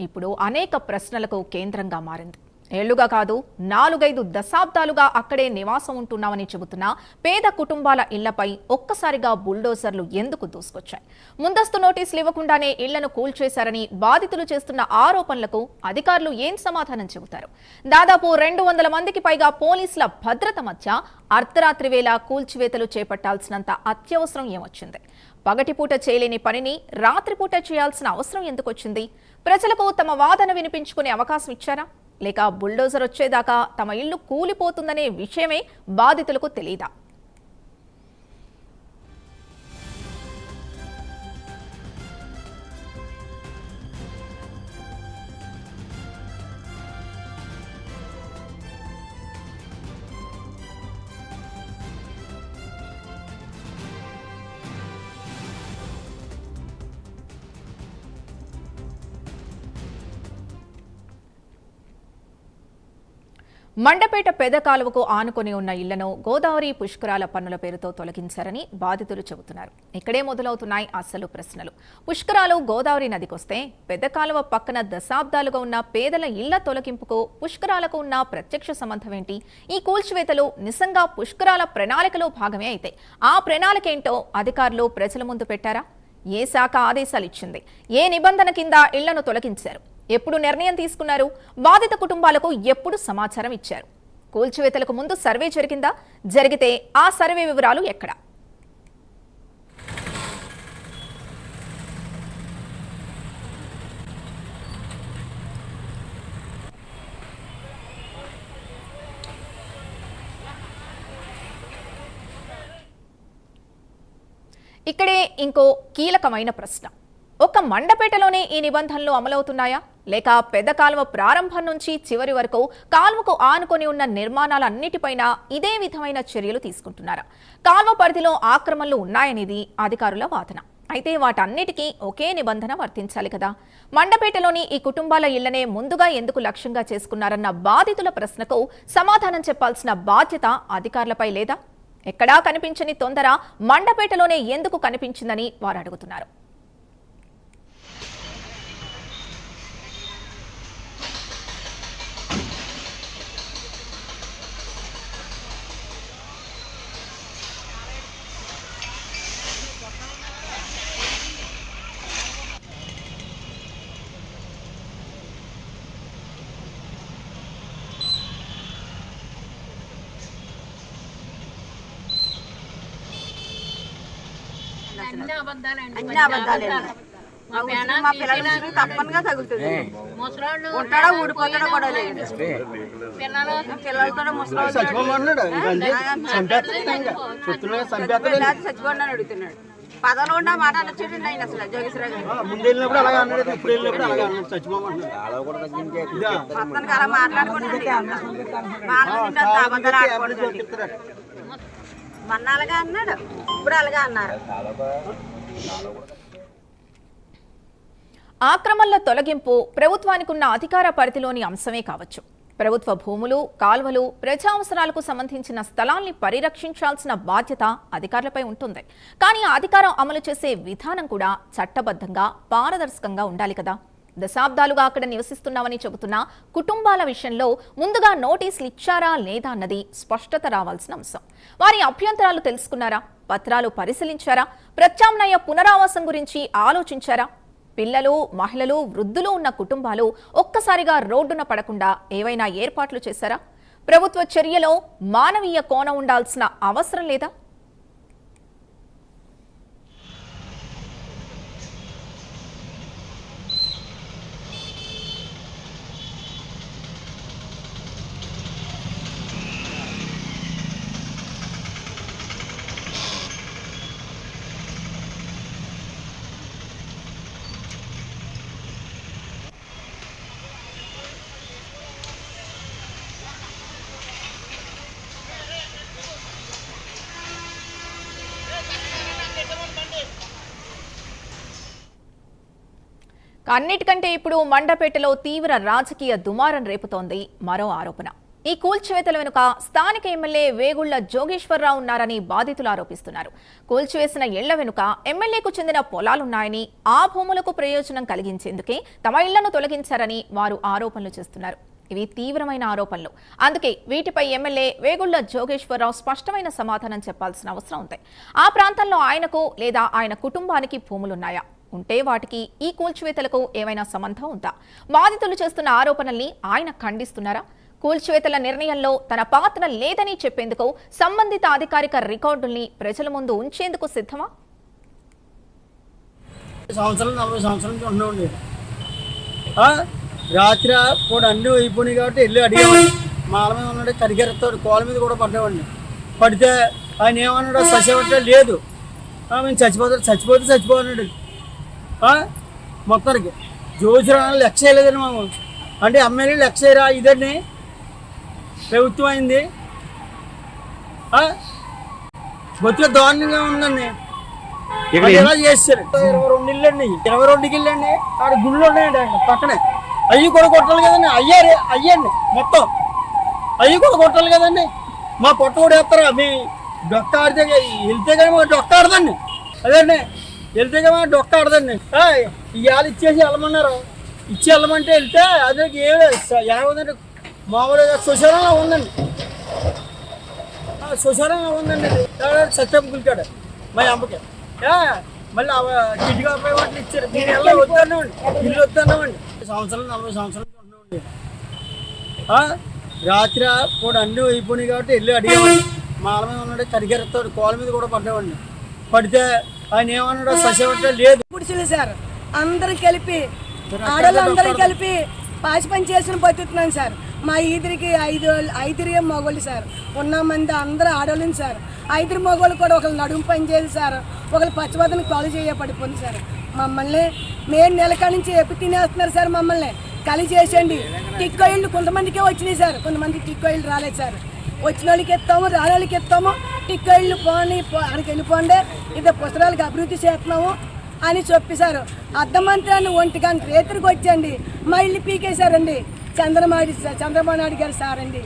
ఇప్పుడు అనేక ప్రశ్నలకు కేంద్రంగా మారింది. ఏళ్లుగా కాదు 4-5 దశాబ్దాలుగా అక్కడే నివాసం ఉంటున్నామని చెబుతున్న పేద కుటుంబాల ఇళ్లపై ఒక్కసారిగా బుల్డోజర్లు ఎందుకు దూసుకొచ్చాయి? ముందస్తు నోటీసులు ఇవ్వకుండానే ఇళ్లను కూల్చేశారని బాధితులు చేస్తున్న ఆరోపణలకు అధికారులు ఏం సమాధానం చెబుతారు? దాదాపు 200 మందికి పైగా పోలీసుల భద్రత మధ్య అర్ధరాత్రి వేళ కూల్చివేతలు చేపట్టాల్సినంత అత్యవసరం ఏమొచ్చింది? పగటిపూట చేయలేని పనిని రాత్రిపూట చేయాల్సిన అవసరం ఎందుకొచ్చింది? ప్రజలకు తమ వాదన వినిపించుకునే అవకాశం ఇచ్చారా? లేక బుల్డోజర్ వచ్చేదాకా తమ ఇల్లు కూలిపోతుందనే విషయమే బాధితులకు తెలీదా? మండపేట పెద కాలువకు ఆనుకొని ఉన్న ఇళ్లను గోదావరి పుష్కరాల పన్నుల పేరుతో తొలగించారని బాధితులు చెబుతున్నారు. ఇక్కడే మొదలవుతున్నాయి అసలు ప్రశ్నలు. పుష్కరాలు గోదావరి నదికొస్తే పెద్ద కాలువ పక్కన దశాబ్దాలుగా ఉన్న పేదల ఇళ్ల తొలగింపుకు పుష్కరాలకు ఉన్న ప్రత్యక్ష సంబంధం ఏంటి? ఈ కూల్చివేతలు నిజంగా పుష్కరాల ప్రణాళికలో భాగమే అయితే ఆ ప్రణాళిక ఏంటో అధికారులు ప్రజల ముందు పెట్టారా? ఏ శాఖ ఆదేశాలు ఇచ్చింది? ఏ నిబంధన కింద ఇళ్లను తొలగించారు? ఎప్పుడు నిర్ణయం తీసుకున్నారు? బాధిత కుటుంబాలకు ఎప్పుడు సమాచారం ఇచ్చారు? కూల్చివేతలకు ముందు సర్వే జరిగిందా? జరిగితే ఆ సర్వే వివరాలు ఎక్కడ? ఇక్కడే ఇంకో కీలకమైన ప్రశ్న. ఒక్క మండపేటలోనే ఈ నిబంధనలు అమలవుతున్నాయా? లేక పెద్ద కాలువ ప్రారంభం నుంచి చివరి వరకు కాలువకు ఆనుకొని ఉన్న నిర్మాణాలన్నిటిపైన ఇదే విధమైన చర్యలు తీసుకుంటున్నారా? కాలువ పరిధిలో ఆక్రమణలు ఉన్నాయనేది అధికారుల వాదన. అయితే వాటన్నిటికీ ఒకే నిబంధన వర్తించాలి కదా? మండపేటలోని ఈ కుటుంబాల ఇళ్లనే ముందుగా ఎందుకు లక్ష్యంగా చేసుకున్నారన్న బాధితుల ప్రశ్నకు సమాధానం చెప్పాల్సిన బాధ్యత అధికారులపై లేదా? ఎక్కడా కనిపించని తొందర మండపేటలోనే ఎందుకు కనిపించిందని వారు అడుగుతున్నారు. అన్ని అబద్ధాలే. మా పిల్లలు తప్పనిగా తగులుతుంది. ఉంటాడో ఊడిపోతాడో కూడా లేదు. పిల్లలతో చచ్చిపోండి అని అడుగుతున్నాడు. పదలో ఉన్న మాట వచ్చేటండి ఆయన అసలు జోగేశ్వర మొత్తానికి అలా మాట్లాడుకుంటుంది. అబద్ధాలు ఆడుకోండి. మొన్న అలాగా అన్నాడు, ఇప్పుడు అలాగా అన్నారు. ఆక్రమణల తొలగింపు ప్రభుత్వానికి ఉన్న అధికార పరిధిలోని అంశమే కావచ్చు. ప్రభుత్వ భూములు, కాల్వలు, ప్రజా అవసరాలకు సంబంధించిన స్థలాల్ని పరిరక్షించాల్సిన బాధ్యత అధికారులపై ఉంటుంది. కానీ అధికారం అమలు చేసే విధానం కూడా చట్టబద్ధంగా, పారదర్శకంగా ఉండాలి కదా? దశాబ్దాలుగా అక్కడ నివసిస్తున్నామని చెబుతున్న కుటుంబాల విషయంలో ముందుగా నోటీసులు ఇచ్చారా లేదా అన్నది స్పష్టత రావాల్సిన అంశం. వారి అభ్యంతరాలు తెలుసుకున్నారా? పత్రాలు పరిశీలించారా? ప్రత్యామ్నాయ పునరావాసం గురించి ఆలోచించారా? పిల్లలు, మహిళలు, వృద్ధులు ఉన్న కుటుంబాలు ఒక్కసారిగా రోడ్డున పడకుండా ఏవైనా ఏర్పాట్లు చేశారా? ప్రభుత్వ చర్యలో మానవీయ కోణం ఉండాల్సిన అవసరం లేదా? అన్నిటికంటే ఇప్పుడు మండపేటలో తీవ్ర రాజకీయ దుమారం రేపుతోంది మరో ఆరోపణ. ఈ కూల్చివేతల వెనుక స్థానిక ఎమ్మెల్యే వేగుళ్ల జోగేశ్వరరావు ఉన్నారని బాధితులు ఆరోపిస్తున్నారు. కూల్చివేసిన ఇళ్ల వెనుక ఎమ్మెల్యేకు చెందిన పొలాలున్నాయని, ఆ భూములకు ప్రయోజనం కలిగించేందుకే తమ ఇళ్లను తొలగించారని వారు ఆరోపణలు చేస్తున్నారు. ఇవి తీవ్రమైన ఆరోపణలు. అందుకే వీటిపై ఎమ్మెల్యే వేగుళ్ల జోగేశ్వరరావు స్పష్టమైన సమాధానం చెప్పాల్సిన అవసరం ఉంది. ఆ ప్రాంతంలో ఆయనకు లేదా ఆయన కుటుంబానికి భూములున్నాయా? ఉంటే వాటికి ఈ కూల్చివేతలకు ఏమైనా సంబంధం ఉందా? బాధితులు చేస్తున్న ఆరోపణల్ని ఆయన ఖండిస్తున్నారా? కూల్చివేతల నిర్ణయంలో తన పాత్ర లేదని చెప్పేందుకు సంబంధిత అధికారిక రికార్డుల్ని ప్రజల ముందు ఉంచేందుకు సిద్ధమా? రాత్రి కూడా అన్నీ అయిపోయినాయి కాబట్టి వెళ్ళి అడిగేవాడిని. మాల మీద ఉన్నాడు, కరిగెత్తాడు, కోళ్ళ మీద కూడా పడ్డేవాడిని. పడితే ఆయన ఏమన్నాడు, ససేవంటే లేదు, మేము చచ్చిపోతే చచ్చిపోతున్నాడు. మొత్తానికి జోజురాలు లెక్క చేయలేదండి మాకు. అంటే ఎమ్మెల్యే లెక్క చేయరా, ఇదండి ప్రభుత్వం అయింది. బొత్తుగా దారుణంగా ఉందండి. ఎలా చేస్తారు? 22 ఇళ్ళు అండి, 22 ఇళ్ళు అండి. ఆడ గుళ్ళు ఉన్నాయండి ఆయన పక్కనే. అవి కూడా కొట్టాలి కదండి. అయ్యండి మొత్తం అవి కూడా కొట్టాలి కదండి. మా పొట్ట కూడా వేస్తారా? మీ డొక్క ఆడితే వెళ్తే కానీ మాకు డొక్క ఆడదండి. అదండి వెళ్తే కానీ మాకు డొక్క ఆడదండి. ఇవాళ ఇచ్చేసి వెళ్ళమన్నారు. ఇచ్చి వెళ్ళమంటే వెళ్తే అదే ఏముందంటే మామూలుగా శ్మశానంలో ఉందండి. శ్మశానంలో ఉందండి. సత్యం గురికాడ మా అమ్మకి మళ్ళీ కిటికీ అబ్బాయి వాటిని ఇచ్చారు. నేను ఎలా వద్దన్నామండి, ఇల్లు వద్దన్నామండి. 40 సంవత్సరాలు ఉంటున్నామండి. రాత్రి కూడా అన్నీ అయిపోయినాయి కాబట్టి వెళ్ళి అడిగేవాడిని. మాల మీద ఉన్నాడు, కరిగెత్తాడు, కోళ్ళ మీద కూడా పడ్డేవాడిని. పడితే ఆయన ఏమన్నాడు, ససేవంటే లేదు. పురుషులు సార్ అందరూ కలిపి, ఆడవాళ్ళు అందరూ కలిపి పాచి పని చేసుకుని బతుకుతున్నాను సార్. మా ఈదిరికి ఐదురే మగవాళ్ళు సార్. ఉన్న మంది అందరూ ఆడవాళ్ళని సార్. 5 మగవాళ్ళు కూడా ఒకరు నడుము పని చేయాలి సార్, ఒకరు పచ్చిబద్దను కాలు చేయబడిపోయింది సార్. మమ్మల్ని మేము నెలకా నుంచి ఎప్పి తినేస్తున్నారు సార్. మమ్మల్ని ఖాళీ చేసేయండి. టిక్కోయిళ్ళు కొంతమందికే వచ్చినాయి సార్, కొంతమంది టిక్కోయిళ్ళు రాలేదు సార్. వచ్చిన వాళ్ళకి ఇస్తాము, రాని వాళ్ళకి ఇస్తాము. టిక్కోయిళ్ళు పోని అక్కడికి వెళ్ళిపోండి, ఇది పుస్తకాలకు అభివృద్ధి చేస్తున్నాము అని చెప్పేశారు. అర్ధమంత్రాన్ని 1 గంట రేతురికి వచ్చండి మా ఇల్లు పీకేశారండి. చంద్రబాబు నాయుడు గారు సార్ అండి,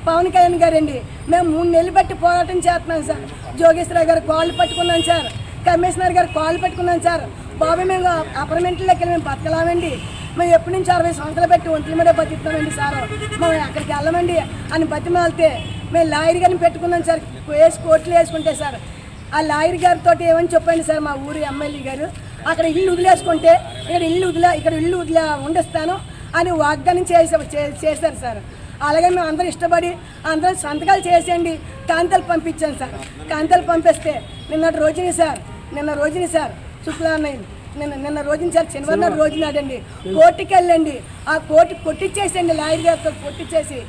పవన్ కళ్యాణ్ గారు అండి. మేము 3 నెలలు బట్టి పోరాటం చేస్తున్నాం సార్. జోగేశ్వరరావు గారు కాళ్ళు పట్టుకున్నాం సార్, కమిషనర్ గారు కాళ్ళు పెట్టుకున్నాం సార్. బాబు మేము అపార్ట్మెంట్లోకి వెళ్ళి మేము బతకలామండి. మేము ఎప్పటి నుంచి 60 సంవత్సరాలు పెట్టి ఒంట్ల మీద బతుకుతామండి సార్. మేము అక్కడికి వెళ్ళమండి అని బతిమాలితే మేము లాయర్ గారిని పెట్టుకున్నాం సార్. కోర్టులు వేసుకుంటే సార్ ఆ లాయర్ గారితో ఏమని చెప్పండి సార్, మా ఊరు ఎమ్మెల్యే గారు అక్కడ ఇల్లు వదిలేసుకుంటే ఇక్కడ ఇల్లు ఉండిస్తాను అని వాగ్దానం చేశారు సార్. అలాగే మేము అందరూ ఇష్టపడి అందరూ సంతకాలు చేసేయండి కాంతాలు పంపించాను సార్. కాంతాలు పంపిస్తే నిన్న రోజుని సార్ నిన్న రోజున సార్ శనివారం రోజు నాడండి కోర్టుకి వెళ్ళండి. ఆ కోర్టు కొట్టించేసండి, లాయర్ గారితో కొట్టించేసి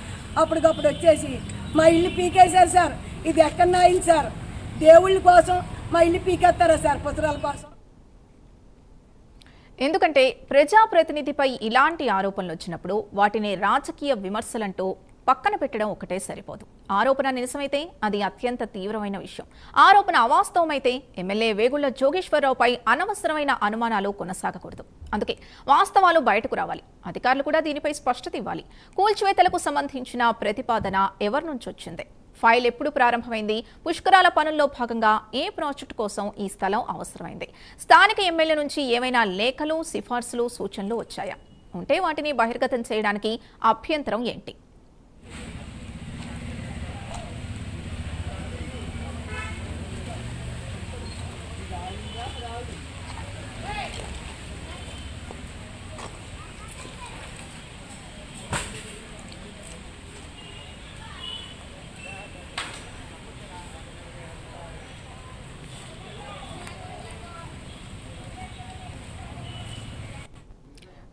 అప్పటికప్పుడు వచ్చేసి మా ఇల్లు పీకేశారు సార్. ఇది ఎక్కడ నా ఇల్లు సార్? దేవుళ్ళ కోసం మా ఇల్లు పీకేస్తారా సార్, పుస్తకాల కోసం? ఎందుకంటే ప్రజాప్రతినిధిపై ఇలాంటి ఆరోపణలు వచ్చినప్పుడు వాటిని రాజకీయ విమర్శలంటూ పక్కన పెట్టడం ఒకటే సరిపోదు. ఆరోపణ నిజమైతే అది అత్యంత తీవ్రమైన విషయం. ఆరోపణ అవాస్తవమైతే ఎమ్మెల్యే వేగుళ్ల జోగేశ్వరరావుపై అనవసరమైన అనుమానాలు కొనసాగకూడదు. అందుకే వాస్తవాలు బయటకు రావాలి. అధికారులు కూడా దీనిపై స్పష్టత ఇవ్వాలి. కూల్చివేతలకు సంబంధించిన ప్రతిపాదన ఎవరి నుంచి వచ్చింది? ఫైల్ ఎప్పుడు ప్రారంభమైంది? పుష్కరాల పనుల్లో భాగంగా ఏ ప్రాజెక్టు కోసం ఈ స్థలం అవసరమైంది? స్థానిక ఎమ్మెల్యే నుంచి ఏమైనా లేఖలు, సిఫార్సులు, సూచనలు వచ్చాయా? ఉంటే వాటిని బహిర్గతం చేయడానికి అభ్యంతరం ఏంటి?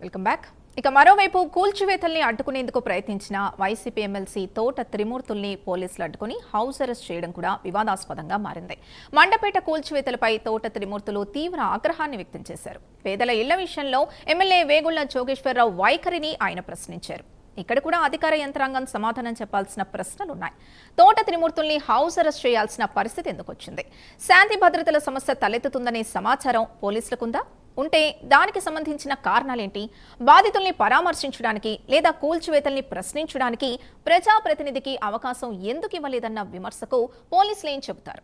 Welcome back. ఇక మరోవైపు కూల్చివేతల్ని అడ్డుకునేందుకు ప్రయత్నించిన వైసీపీ ఎమ్మెల్సీ తోట త్రిమూర్తుల్ని పోలీసులు అడ్డుకుని హౌస్ అరెస్ట్ చేయడం కూడా వివాదాస్పదంగా మారింది. మండపేట కూల్చివేతలపై తోట త్రిమూర్తులు తీవ్ర ఆగ్రహాన్ని వ్యక్తం చేశారు. పేదల ఇళ్ల విషయంలో ఎమ్మెల్యే వేగుళ్ల జోగేశ్వరరావు వైఖరిని ఆయన ప్రశ్నించారు. ఇక్కడ కూడా అధికార యంత్రాంగం సమాధానం చెప్పాల్సిన ప్రశ్నలున్నాయి. తోట త్రిమూర్తుల్ని హౌస్ అరెస్ట్ చేయాల్సిన పరిస్థితి ఎందుకు వచ్చింది? శాంతి భద్రతల సమస్య తలెత్తుతుందనే సమాచారం పోలీసులకుందా? ఉంటే దానికి సంబంధించిన కారణాలేంటి, బాధితుల్ని పరామర్శించడానికి లేదా కూల్చివేతల్ని ప్రశ్నించడానికి ప్రజాప్రతినిధికి అవకాశం ఎందుకు ఇవ్వలేదన్న విమర్శకు పోలీసులు ఏం చెబుతారు?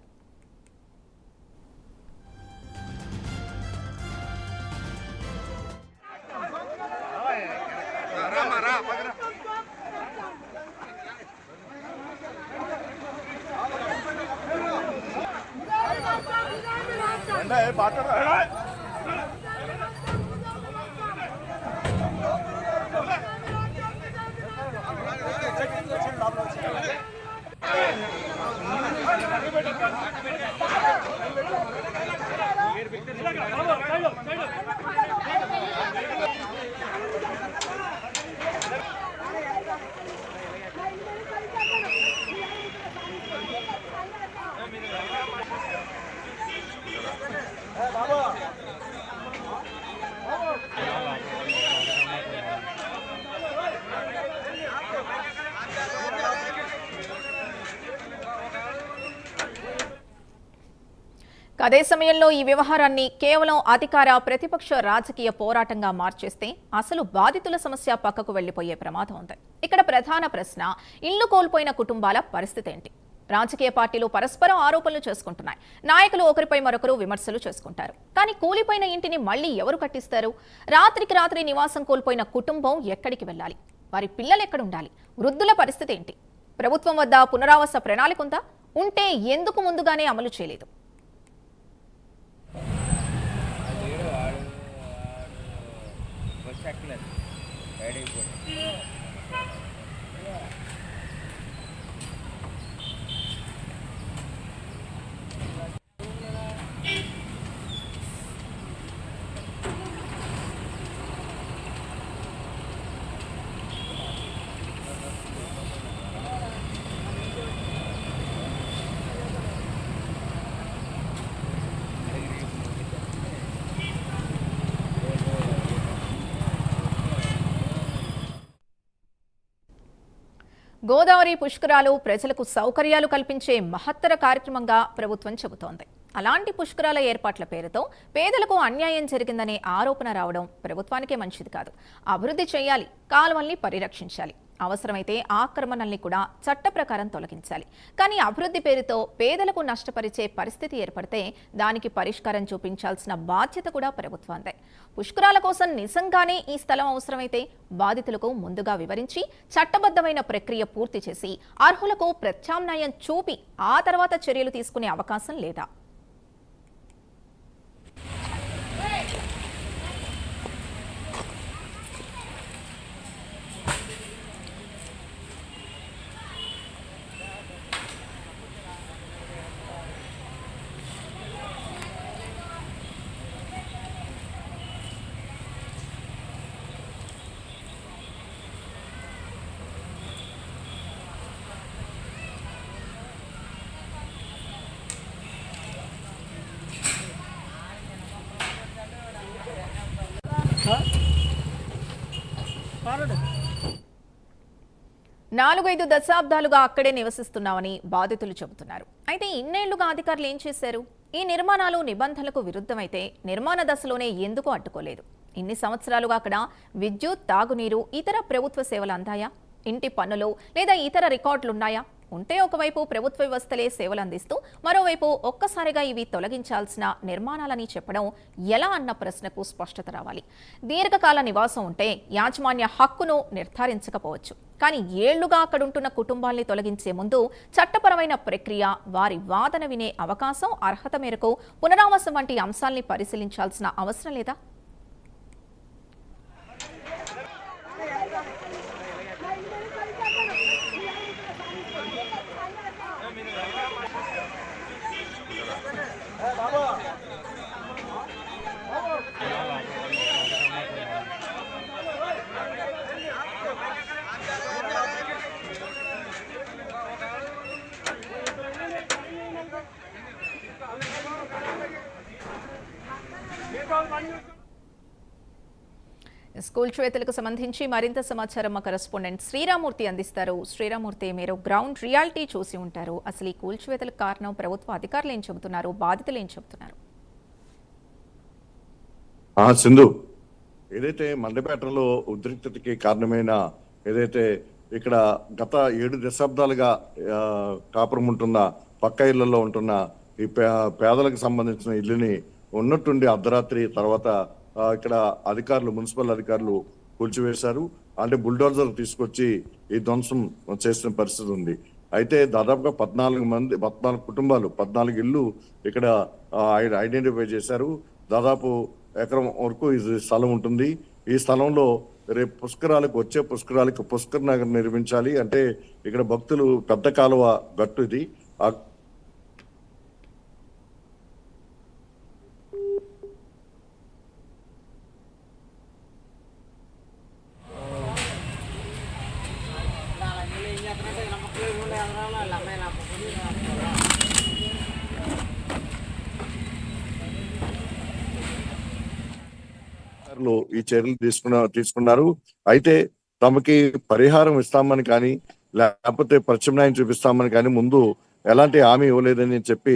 అదే సమయంలో ఈ వ్యవహారాన్ని కేవలం అధికార ప్రతిపక్ష రాజకీయ పోరాటంగా మార్చేస్తే అసలు బాధితుల సమస్య పక్కకు వెళ్లిపోయే ప్రమాదం ఉంది. ఇక్కడ ప్రధాన ప్రశ్న, ఇల్లు కోల్పోయిన కుటుంబాల పరిస్థితి ఏంటి? రాజకీయ పార్టీలు పరస్పరం ఆరోపణలు చేసుకుంటున్నాయి. నాయకులు ఒకరిపై మరొకరు విమర్శలు చేసుకుంటారు. కానీ కూలిపోయిన ఇంటిని మళ్లీ ఎవరు కట్టిస్తారు? రాత్రికి రాత్రి నివాసం కోల్పోయిన కుటుంబం ఎక్కడికి వెళ్ళాలి? వారి పిల్లలు ఎక్కడుండాలి? వృద్ధుల పరిస్థితి ఏంటి? ప్రభుత్వం వద్ద పునరావాస ప్రణాళిక ఉందా? ఉంటే ఎందుకు ముందుగానే అమలు చేయలేదు? గోదావరి పుష్కరాలు ప్రజలకు సౌకర్యాలు కల్పించే మహత్తర కార్యక్రమంగా ప్రభుత్వం చెబుతోంది. అలాంటి పుష్కరాల ఏర్పాట్ల పేరుతో పేదలకు అన్యాయం జరిగిందనే ఆరోపణ రావడం ప్రభుత్వానికే మంచిది కాదు. అభివృద్ధి చేయాలి, కాలువల్ని పరిరక్షించాలి, అవసరమైతే ఆక్రమణల్ని కూడా చట్ట ప్రకారం తొలగించాలి. కానీ అభివృద్ధి పేరుతో పేదలకు నష్టపరిచే పరిస్థితి ఏర్పడితే దానికి పరిష్కారం చూపించాల్సిన బాధ్యత కూడా ప్రభుత్వాందే. పుష్కరాల కోసం నిజంగానే ఈ స్థలం అవసరమైతే బాధితులకు ముందుగా వివరించి చట్టబద్ధమైన ప్రక్రియ పూర్తి చేసి అర్హులకు ప్రత్యామ్నాయం చూపి ఆ తర్వాత చర్యలు తీసుకునే అవకాశం లేదా? నాలుగైదు దశాబ్దాలుగా అక్కడే నివసిస్తున్నామని బాధితులు చెబుతున్నారు. అయితే ఇన్నేళ్లుగా అధికారులు ఏం చేశారు? ఈ నిర్మాణాలు నిబంధనలకు విరుద్ధమైతే నిర్మాణ దశలోనే ఎందుకు అడ్డుకోలేదు? ఇన్ని సంవత్సరాలుగా అక్కడ విద్యుత్, తాగునీరు, ఇతర ప్రభుత్వ సేవలు అందాయా? ఇంటి పన్నులు లేదా ఇతర రికార్డులున్నాయా? ఉంటే ఒకవైపు ప్రభుత్వ వ్యవస్థలే సేవలు అందిస్తూ మరోవైపు ఒక్కసారిగా ఇవి తొలగించాల్సిన నిర్మాణాలని చెప్పడం ఎలా అన్న ప్రశ్నకు స్పష్టత రావాలి. దీర్ఘకాల నివాసం ఉంటే యాజమాన్య హక్కును నిర్ధారించకపోవచ్చు. కానీ ఏళ్లుగా అక్కడుంటున్న కుటుంబాల్ని తొలగించే ముందు చట్టపరమైన ప్రక్రియ, వారి వాదన వినే అవకాశం, అర్హత మేరకు పునరావాసం వంటి అంశాల్ని పరిశీలించాల్సిన అవసరం లేదా? కూల్చివేతలకు సంబంధించి మరింత సమాచారం మా కరెస్పాండెంట్ శ్రీరామూర్తి అందిస్తారు. శ్రీరామూర్తి, మీరు గ్రౌండ్ రియాలిటీ చూసి ఉంటారు. అసలు ఈ కూల్చివేతలకు కారణం ప్రభుత్వ అధికారులు ఏం చెబుతున్నారు, బాధితులు ఏం చెబుతున్నారు? సింధు, ఏదైతే మండపేటలో ఉద్రిక్తతకి కారణమైన ఏదైతే ఇక్కడ గత 7 దశాబ్దాలుగా కాపురం ఉంటున్న పక్క ఇళ్లలో ఉంటున్న ఈ పేదలకు సంబంధించిన ఇల్లుని ఉన్నట్టుండి అర్ధరాత్రి తర్వాత ఇక్కడ అధికారులు, మున్సిపల్ అధికారులు కూల్చివేశారు. అంటే బుల్డోజర్ తీసుకొచ్చి ఈ ధ్వంసం చేసిన పరిస్థితి ఉంది. అయితే దాదాపుగా 14 కుటుంబాలు, 14 ఇళ్ళు ఇక్కడ ఐడెంటిఫై చేశారు. దాదాపు ఎకరం వరకు ఇది స్థలం ఉంటుంది. ఈ స్థలంలో రేపు వచ్చే పుష్కరాలకు పుష్కర్ నగర్ నిర్మించాలి. అంటే ఇక్కడ భక్తులు పెద్ద కాలువ గట్టు ఇది. ఈ చర్యలు తీసుకున్నారు. అయితే తమకి పరిహారం ఇస్తామని కానీ లేకపోతే ప్రత్యామ్నాయం చూపిస్తామని కానీ ముందు ఎలాంటి హామీ ఇవ్వలేదని చెప్పి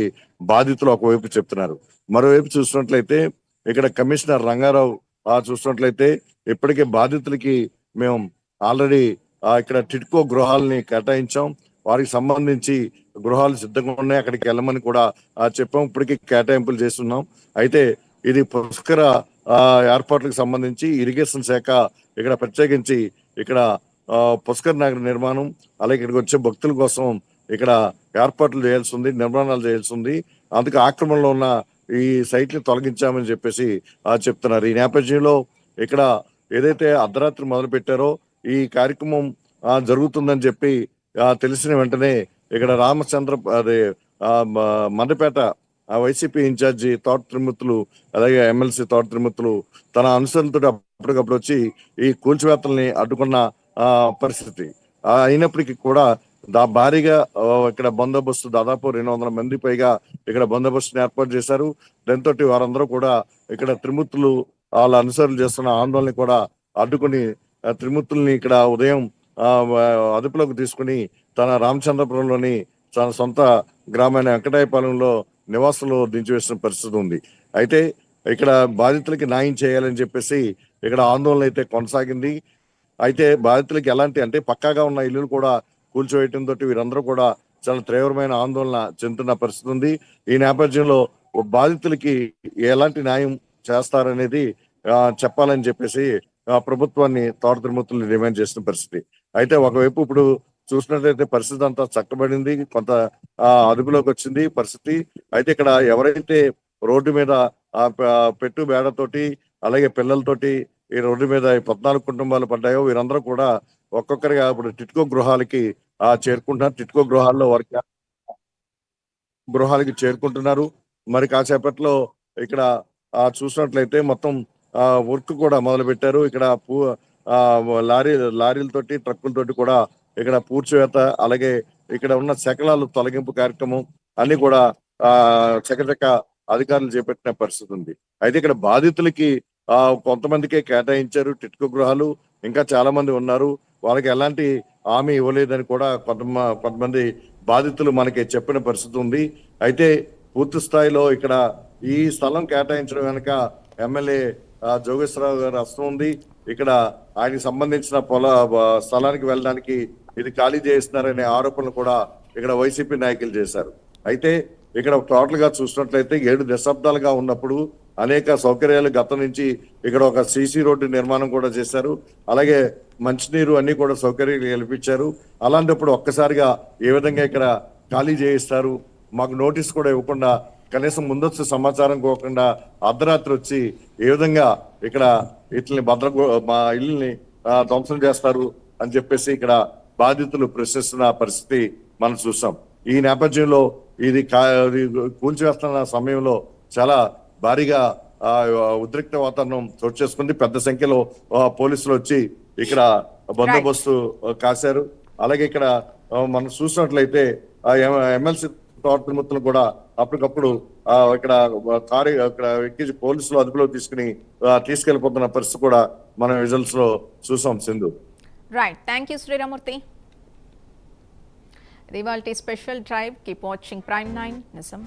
బాధితులు ఒకవైపు చెప్తున్నారు. మరోవైపు చూసినట్లయితే ఇక్కడ కమిషనర్ రంగారావు చూసినట్లయితే ఇప్పటికే బాధితులకి మేము ఆల్రెడీ ఇక్కడ టిడ్కో గృహాలని కేటాయించాం. వారికి సంబంధించి గృహాలు సిద్ధంగా ఉన్నాయి, అక్కడికి వెళ్ళమని కూడా చెప్పాం. ఇప్పటికీ కేటాయింపులు చేస్తున్నాం. అయితే ఇది పుష్కర ఏర్పాట్లకు సంబంధించి ఇరిగేషన్ శాఖ ఇక్కడ ప్రత్యేకించి ఇక్కడ పుష్కర్ నగర్ నిర్మాణం, అలాగే ఇక్కడికి వచ్చే భక్తుల కోసం ఇక్కడ ఏర్పాట్లు చేయాల్సి ఉంది, నిర్మాణాలు చేయాల్సి ఉంది. అందుకు ఆక్రమణలో ఉన్న ఈ సైట్ని తొలగించామని చెప్పేసి చెప్తున్నారు. ఈ నేపథ్యంలో ఇక్కడ ఏదైతే అర్ధరాత్రి మొదలు పెట్టారో ఈ కార్యక్రమం జరుగుతుందని చెప్పి తెలిసిన వెంటనే ఇక్కడ రామచంద్ర మండపేట వైసీపీ ఇన్ఛార్జి తోట త్రిమూర్తులు, అలాగే ఎమ్మెల్సీ తోట త్రిమూర్తులు తన అనుసరణతో అప్పటికప్పుడు వచ్చి ఈ కూల్చివేతల్ని అడ్డుకున్న పరిస్థితి. అయినప్పటికీ కూడా భారీగా ఇక్కడ బందోబస్తు దాదాపు 200 మంది పైగా ఇక్కడ బందోబస్తుని ఏర్పాటు చేశారు. దాంతో వారందరూ కూడా ఇక్కడ త్రిమూర్తులు వాళ్ళ అనుసరులు చేస్తున్న ఆందోళన కూడా అడ్డుకుని త్రిమూర్తుల్ని ఇక్కడ ఉదయం అదుపులోకి తీసుకుని తన రామచంద్రపురంలోని తన సొంత గ్రామైన వెంకటాయపాలెంలో నివాసంలో దించివేసిన పరిస్థితి ఉంది. అయితే ఇక్కడ బాధితులకి న్యాయం చేయాలని చెప్పేసి ఇక్కడ ఆందోళన అయితే కొనసాగింది. అయితే బాధితులకి ఎలాంటి అంటే పక్కాగా ఉన్న ఇల్లులు కూడా కూల్చివేయటంతో వీరందరూ కూడా చాలా తీవ్రమైన ఆందోళన చెందుతున్న పరిస్థితి ఉంది. ఈ నేపథ్యంలో బాధితులకి ఎలాంటి న్యాయం చేస్తారనేది చెప్పాలని చెప్పేసి ప్రభుత్వాన్ని తోట త్రిమూర్తులు డిమాండ్ చేసిన పరిస్థితి. అయితే ఒకవైపు ఇప్పుడు చూసినట్లయితే పరిస్థితి అంతా చక్కబడింది, కొంత అదుపులోకి వచ్చింది పరిస్థితి. అయితే ఇక్కడ ఎవరైతే రోడ్డు మీద పెట్టు బేడతోటి అలాగే పిల్లలతోటి ఈ రోడ్డు మీద 14 కుటుంబాలు పడ్డాయో వీరందరూ కూడా ఒక్కొక్కరిగా ఇప్పుడు టిట్కో గృహాలకి చేరుకుంటున్నారు. టిట్కో గృహాలకి చేరుకుంటున్నారు. మరి కాసేపట్లో ఇక్కడ చూసినట్లయితే మొత్తం వర్క్ కూడా మొదలు పెట్టారు. ఇక్కడ లారీలతోటి ట్రక్కులతోటి కూడా ఇక్కడ పూడ్చివేత, అలాగే ఇక్కడ ఉన్న శకలాలు తొలగింపు కార్యక్రమం అన్ని కూడా చకచక అధికారులు చేపట్టిన పరిస్థితి ఉంది. అయితే ఇక్కడ బాధితులకి కొంతమందికే కేటాయించారు టిట్కో గృహాలు, ఇంకా చాలా మంది ఉన్నారు. వాళ్ళకి ఎలాంటి హామీ ఇవ్వలేదని కూడా కొంతమంది బాధితులు మనకి చెప్పిన పరిస్థితి ఉంది. అయితే పూర్తి స్థాయిలో ఇక్కడ ఈ స్థలం కేటాయించడం వెనుక ఎమ్మెల్యే జోగేశ్వరరావు గారు హస్తం ఉంది. ఇక్కడ ఆయనకి సంబంధించిన స్థలానికి వెళ్ళడానికి ఇది ఖాళీ చేస్తున్నారనే ఆరోపణలు కూడా ఇక్కడ వైసీపీ నాయకులు చేశారు. అయితే ఇక్కడ టోటల్ గా చూసినట్లయితే 7 దశాబ్దాలుగా ఉన్నప్పుడు అనేక సౌకర్యాలు గతం నుంచి ఇక్కడ ఒక సీసీ రోడ్డు నిర్మాణం కూడా చేశారు, అలాగే మంచినీరు అన్ని కూడా సౌకర్యాలు కల్పించారు. అలాంటప్పుడు ఒక్కసారిగా ఏ విధంగా ఇక్కడ ఖాళీ చేయిస్తారు? మాకు నోటీస్ కూడా ఇవ్వకుండా, కనీసం ముందస్తు సమాచారం కోకుండా అర్ధరాత్రి వచ్చి ఏ విధంగా ఇక్కడ ఇట్లని మా ఇల్లుని ధ్వంసం చేస్తారు అని చెప్పేసి ఇక్కడ బాధితులు ప్రశ్నిస్తున్న పరిస్థితి మనం చూసాం. ఈ నేపథ్యంలో ఇది కూల్చివేస్తున్న సమయంలో చాలా భారీగా ఉద్రిక్త వాతావరణం చోటు చేసుకుంది. పెద్ద సంఖ్యలో పోలీసులు వచ్చి ఇక్కడ బందోబస్తు కాశారు. అలాగే ఇక్కడ మనం చూసినట్లయితే ఎమ్మెల్సీ తోట త్రిమూర్తులు కూడా అప్పటికప్పుడు ఇక్కడ ఎక్కించి పోలీసులు అదుపులో తీసుకెళ్లిపోతున్న పరిస్థితి కూడా మనం విజువల్స్ లో చూసాం. Sindhu. Right, thank you Sriramurthy. ఇవాల్టి special drive. Keep watching Prime 9 నిజం.